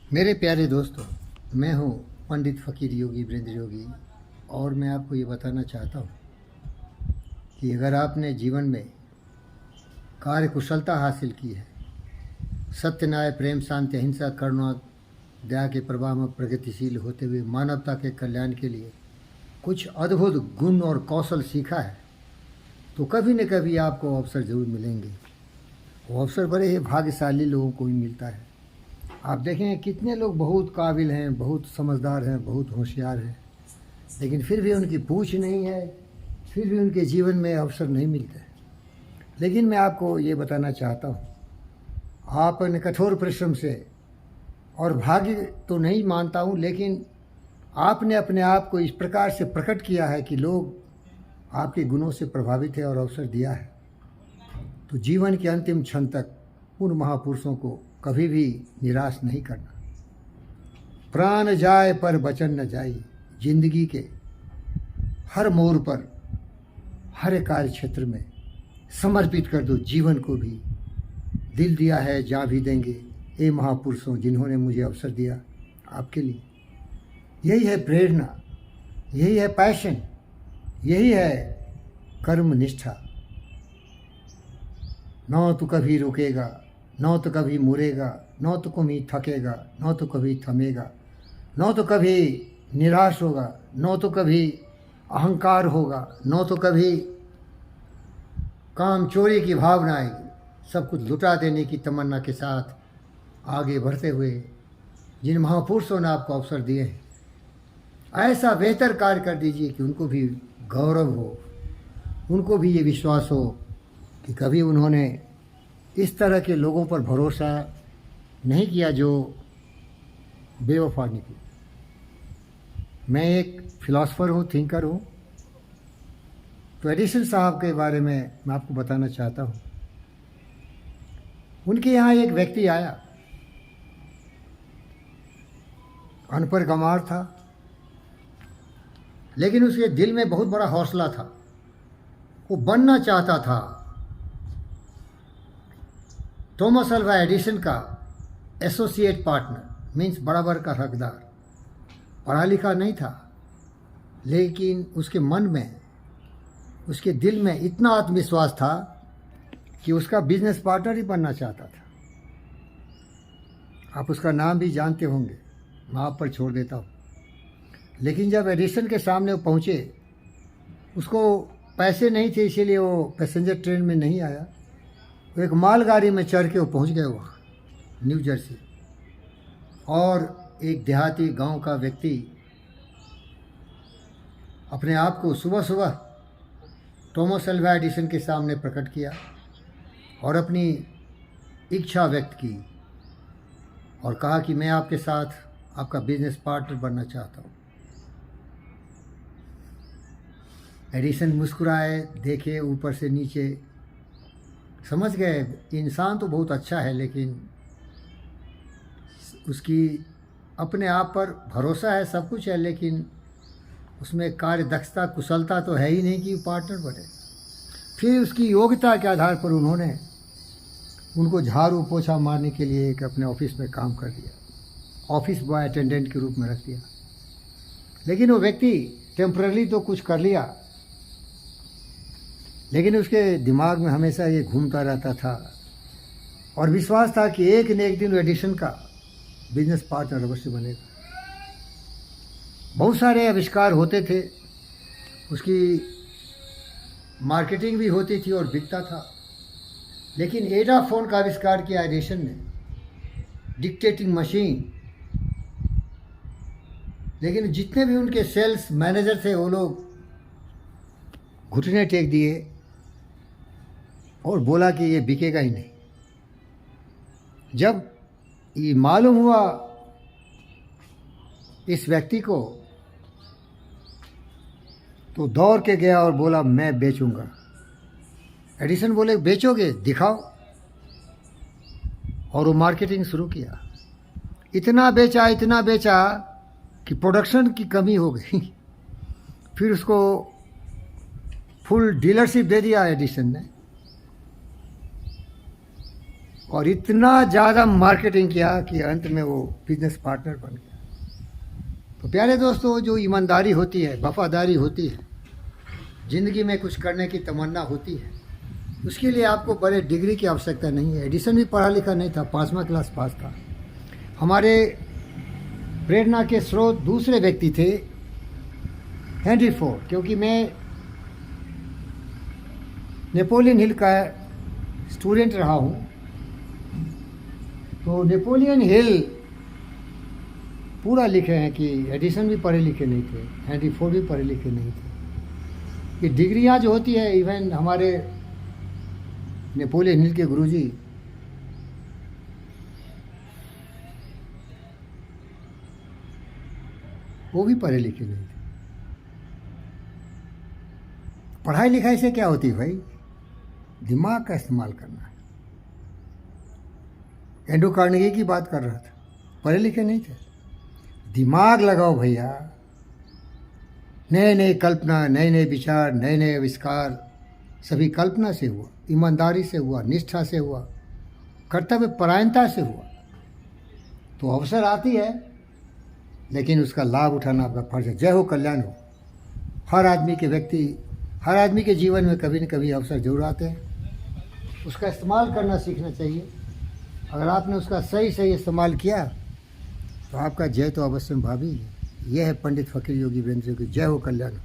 मेरे प्यारे दोस्तों, मैं हूँ पंडित फ़कीर योगी वीरेंद्र योगी। और मैं आपको ये बताना चाहता हूँ कि अगर आपने जीवन में कार्य कुशलता हासिल की है, सत्य, न्याय, प्रेम, शांति, अहिंसा, करुणा, दया के प्रवाह में प्रगतिशील होते हुए मानवता के कल्याण के लिए कुछ अद्भुत गुण और कौशल सीखा है, तो कभी न कभी आपको अवसर ज़रूर मिलेंगे। वो अवसर बड़े ही भाग्यशाली लोगों को ही मिलता है। आप देखें कितने लोग बहुत काबिल हैं, बहुत समझदार हैं, बहुत होशियार हैं, लेकिन फिर भी उनकी पूछ नहीं है, फिर भी उनके जीवन में अवसर नहीं मिलते। लेकिन मैं आपको ये बताना चाहता हूँ, आपने कठोर परिश्रम से, और भाग्य तो नहीं मानता हूँ, लेकिन आपने अपने आप को इस प्रकार से प्रकट किया है कि लोग आपके गुणों से प्रभावित है और अवसर दिया है। तो जीवन के अंतिम क्षण तक उन महापुरुषों को कभी भी निराश नहीं करना। प्राण जाए पर वचन न जाए। जिंदगी के हर मोड़ पर, हर कार्य क्षेत्र में समर्पित कर दो जीवन को भी। दिल दिया है जा भी देंगे, ये महापुरुषों जिन्होंने मुझे अवसर दिया आपके लिए। यही है प्रेरणा, यही है पैशन, यही है कर्म निष्ठा। न तो कभी रुकेगा, न तो कभी मुड़ेगा, न तो कभी थकेगा, न तो कभी थमेगा, न तो कभी निराश होगा, न तो कभी अहंकार होगा, न तो कभी काम चोरी की भावना आएगी। सब कुछ लुटा देने की तमन्ना के साथ आगे बढ़ते हुए जिन महापुरुषों ने आपको अवसर दिए हैं, ऐसा बेहतर कार्य कर दीजिए कि उनको भी गौरव हो, उनको भी ये विश्वास हो कि कभी उन्होंने इस तरह के लोगों पर भरोसा नहीं किया जो बेवफा निकले। मैं एक फिलॉसफर हूँ, थिंकर हूँ। तो एडिसन साहब के बारे में मैं आपको बताना चाहता हूँ। उनके यहाँ एक व्यक्ति आया, अनपढ़ गंवार था, लेकिन उसके दिल में बहुत बड़ा हौसला था। वो बनना चाहता था थॉमस अल्वा एडिसन का एसोसिएट पार्टनर, मीन्स बराबर का हकदार। पढ़ा लिखा नहीं था, लेकिन उसके मन में, उसके दिल में इतना आत्मविश्वास था कि उसका बिजनेस पार्टनर ही बनना चाहता था। आप उसका नाम भी जानते होंगे, मैं आप पर छोड़ देता हूँ। लेकिन जब एडिसन के सामने वो पहुँचे, उसको पैसे नहीं थे, इसीलिए वो पैसेंजर ट्रेन में नहीं आया। वो एक मालगाड़ी में चढ़ के वो पहुँच गए वहाँ न्यू जर्सी। और एक देहाती गांव का व्यक्ति अपने आप को सुबह सुबह थॉमस अल्वा एडिसन के सामने प्रकट किया और अपनी इच्छा व्यक्त की और कहा कि मैं आपके साथ आपका बिजनेस पार्टनर बनना चाहता हूँ। एडिसन मुस्कुराए, देखे ऊपर से नीचे, समझ गए इंसान तो बहुत अच्छा है, लेकिन उसकी अपने आप पर भरोसा है, सब कुछ है, लेकिन उसमें कार्य दक्षता, कुशलता तो है ही नहीं कि पार्टनर बने। फिर उसकी योग्यता के आधार पर उन्होंने उनको झाड़ू पोछा मारने के लिए एक अपने ऑफिस में काम कर दिया, ऑफिस बॉय अटेंडेंट के रूप में रख दिया। लेकिन वो व्यक्ति टेम्पररी तो कुछ कर लिया, लेकिन उसके दिमाग में हमेशा ये घूमता रहता था और विश्वास था कि एक न एक दिन एडिसन का बिजनेस पार्टनर अवश्य बनेगा। बहुत सारे आविष्कार होते थे, उसकी मार्केटिंग भी होती थी और बिकता था। लेकिन एडाफोन का आविष्कार किया एडिसन ने, डिक्टेटिंग मशीन। लेकिन जितने भी उनके सेल्स मैनेजर थे, वो लोग घुटने टेक दिए और बोला कि ये बिकेगा ही नहीं। जब ये मालूम हुआ इस व्यक्ति को, तो दौड़ के गया और बोला मैं बेचूंगा। एडिसन बोले बेचोगे, दिखाओ। और वो मार्केटिंग शुरू किया। इतना बेचा कि प्रोडक्शन की कमी हो गई। फिर उसको फुल डीलरशिप दे दिया एडिसन ने। और इतना ज़्यादा मार्केटिंग किया कि अंत में वो बिजनेस पार्टनर बन गया। तो प्यारे दोस्तों, जो ईमानदारी होती है, वफादारी होती है, ज़िंदगी में कुछ करने की तमन्ना होती है, उसके लिए आपको बड़े डिग्री की आवश्यकता नहीं है। एडिसन भी पढ़ा लिखा नहीं था, 5वां क्लास पास था। हमारे प्रेरणा के स्रोत दूसरे व्यक्ति थे, हेनरी फोर्ड। क्योंकि मैं नेपोलियन हिल का स्टूडेंट रहा हूँ, तो नेपोलियन हिल पूरा लिखे हैं कि एडिसन भी पढ़े लिखे नहीं थे, हेनरी फोर्ड भी पढ़े लिखे नहीं थे। ये डिग्रियाँ जो होती है, इवन हमारे नेपोलियन हिल के गुरुजी वो भी पढ़े लिखे नहीं थे। पढ़ाई लिखाई से क्या होती है भाई? दिमाग का इस्तेमाल करना है। एंड्रू कार्नेगी की बात कर रहा था, पढ़े लिखे नहीं थे। दिमाग लगाओ भैया, नए नए कल्पना, नए नए विचार, नए नए आविष्कार सभी कल्पना से हुआ, ईमानदारी से हुआ, निष्ठा से हुआ, कर्तव्य परायणता से हुआ। तो अवसर आती है, लेकिन उसका लाभ उठाना आपका फर्ज है। जय हो, कल्याण हो। हर आदमी के जीवन में कभी न कभी अवसर जरूर आते हैं, उसका इस्तेमाल करना सीखना चाहिए। अगर आपने उसका सही इस्तेमाल किया तो आपका जय तो अवश्य भावी है। यह है पंडित फ़कीर योगी वीरेंद्र की। जय हो, कल्याण हो।